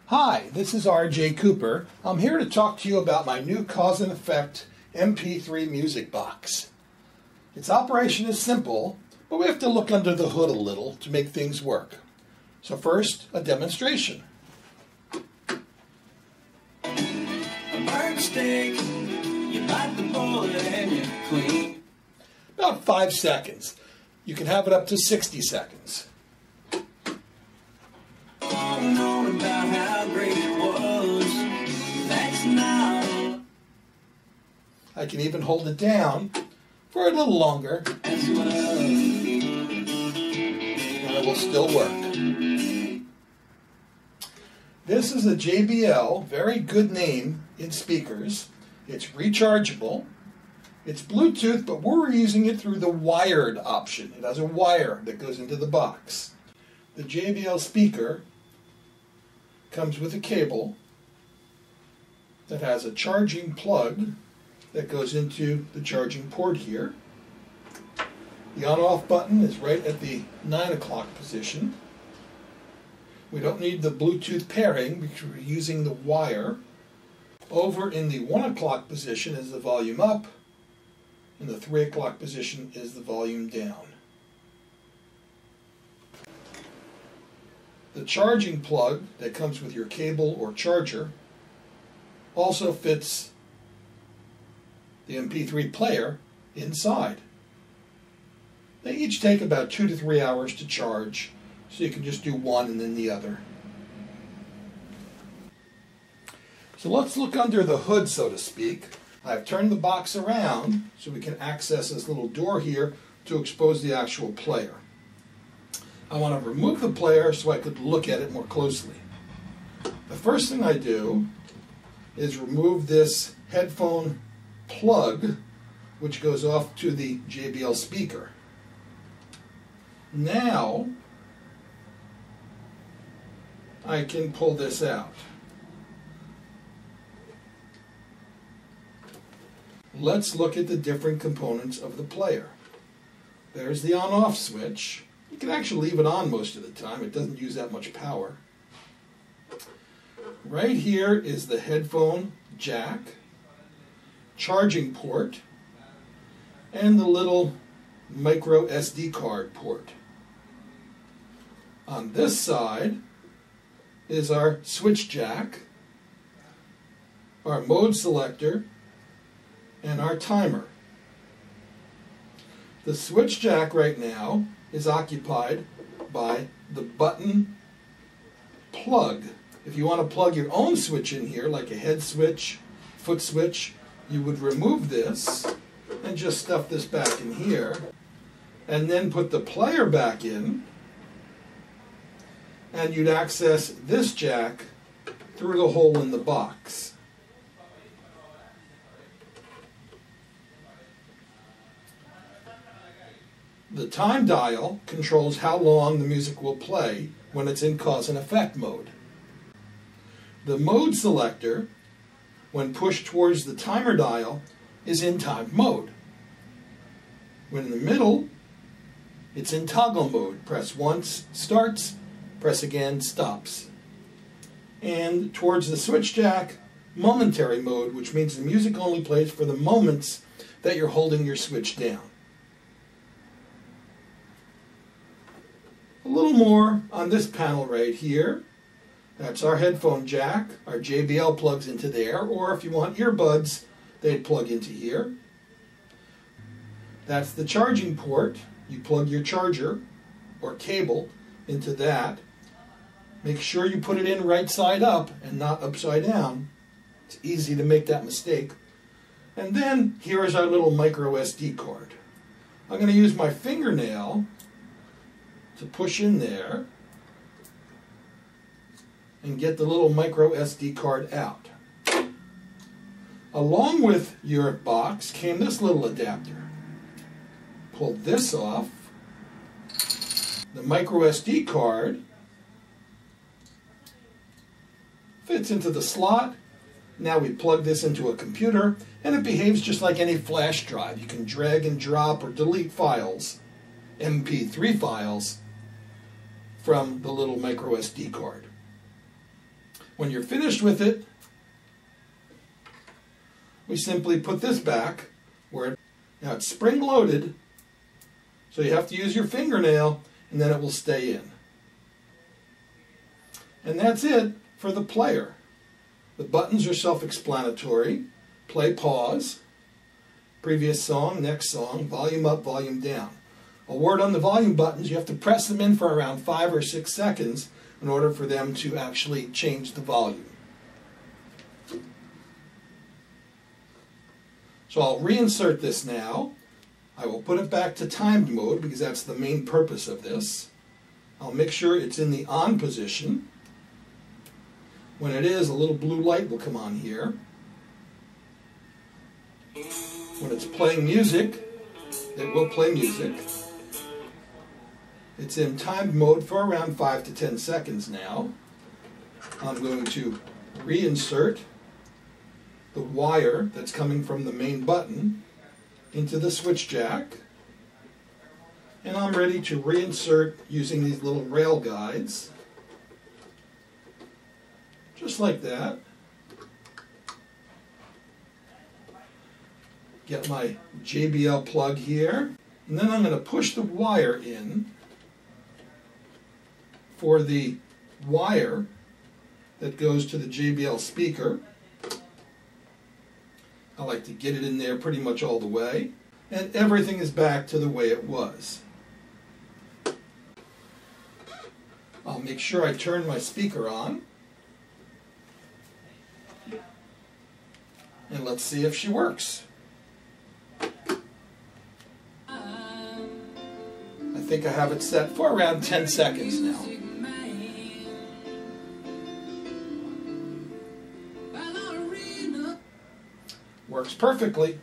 Hi, this is R.J. Cooper. I'm here to talk to you about my new cause and effect MP3 music box. Its operation is simple, but we have to look under the hood a little to make things work. So first, a demonstration. A bird steak, you bite the bullet and you clean. About 5 seconds. You can have it up to 60 seconds. Known about how great it was. That's now. I can even hold it down for a little longer, As well. and it will still work. This is a JBL, very good name in speakers. It's rechargeable. It's Bluetooth, but we're using it through the wired option. It has a wire that goes into the box. The JBL speaker comes with a cable that has a charging plug that goes into the charging port here. The on-off button is right at the 9 o'clock position. We don't need the Bluetooth pairing because we're using the wire. Over in the 1 o'clock position is the volume up, and the 3 o'clock position is the volume down. The charging plug that comes with your cable or charger also fits the MP3 player inside. They each take about 2 to 3 hours to charge, so you can just do one and then the other. So let's look under the hood, so to speak. I've turned the box around so we can access this little door here to expose the actual player. I want to remove the player so I could look at it more closely. The first thing I do is remove this headphone plug, which goes off to the JBL speaker. Now I can pull this out. Let's look at the different components of the player. There's the on-off switch. You can actually leave it on most of the time. It doesn't use that much power. Right here is the headphone jack, charging port, and the little micro SD card port. On this side is our switch jack, our mode selector, and our timer. The switch jack right now is occupied by the button plug. If you want to plug your own switch in here, like a head switch, foot switch, you would remove this and just stuff this back in here, and then put the player back in, and you'd access this jack through the hole in the box. The time dial controls how long the music will play when it's in cause and effect mode. The mode selector, when pushed towards the timer dial, is in time mode. When in the middle, it's in toggle mode. Press once, starts, press again, stops. And towards the switch jack, momentary mode, which means the music only plays for the moments that you're holding your switch down. A little more on this panel right here. That's our headphone jack. Our JBL plugs into there, or if you want earbuds, they'd plug into here. That's the charging port. You plug your charger or cable into that. Make sure you put it in right side up and not upside down. It's easy to make that mistake. And then here is our little micro SD card. I'm going to use my fingernail to push in there and get the little micro SD card out. Along with your box came this little adapter. Pull this off. The micro SD card fits into the slot. Now we plug this into a computer, and it behaves just like any flash drive. You can drag and drop or delete files, MP3 files, from the little micro SD card. When you're finished with it, we simply put this back where now it's spring-loaded, so you have to use your fingernail and then it will stay in. And that's it for the player. The buttons are self-explanatory. Play, pause, previous song, next song, volume up, volume down. A word on the volume buttons, you have to press them in for around 5 or 6 seconds in order for them to actually change the volume. So I'll reinsert this now. I will put it back to timed mode because that's the main purpose of this. I'll make sure it's in the on position. When it is, a little blue light will come on here. When it's playing music, it will play music. It's in timed mode for around 5 to 10 seconds now. I'm going to reinsert the wire that's coming from the main button into the switch jack, and I'm ready to reinsert using these little rail guides, just like that. Get my JBL plug here, and then I'm going to push the wire in for the wire that goes to the JBL speaker. I like to get it in there pretty much all the way, and everything is back to the way it was. I'll make sure I turn my speaker on, and let's see if she works. I think I have it set for around 10 seconds now. Works perfectly.